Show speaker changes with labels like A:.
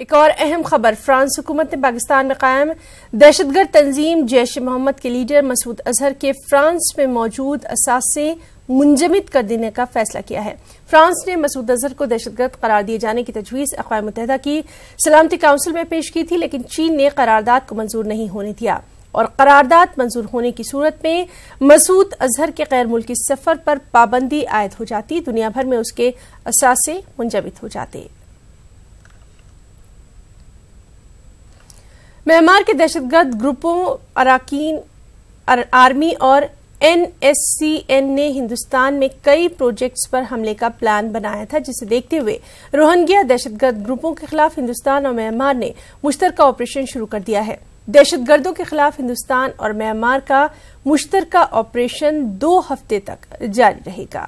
A: ایک اور اہم خبر، فرانس حکومت نے پاکستان میں قائم دہشت گرد تنظیم جیش محمد کے لیڈر مسعود اظہر کے فرانس میں موجود اثاثے منجمد کر دینے کا فیصلہ کیا ہے۔ فرانس نے مسعود اظہر کو دہشت گرد قرار دیے جانے کی تجویز اقوام متحدہ کی سلامتی کونسل میں پیش کی تھی، لیکن چین نے قرارداد کو منظور نہیں ہونے دیا اور قرارداد منظور ہونے کی صورت میں مسعود اظہر کے غیر ملکی سفر پر پابندی عائد ہو جاتی، دنیا بھر میں اس کے اثاثے منجمد ہو جاتے۔ میانمار کے دہشت گرد گروپوں اراکین آرمی اور NSCN نے ہندوستان میں کئی پروجیکٹس پر حملے کا پلان بنایا تھا، جسے دیکھتے ہوئے روہنگیا دہشت گرد گروپوں کے خلاف ہندوستان اور میانمار نے مشترکہ آپریشن شروع کر دیا ہے۔ دہشت گردوں کے خلاف ہندوستان اور میانمار کا مشترکہ آپریشن 2 ہفتے تک جاری رہے گا۔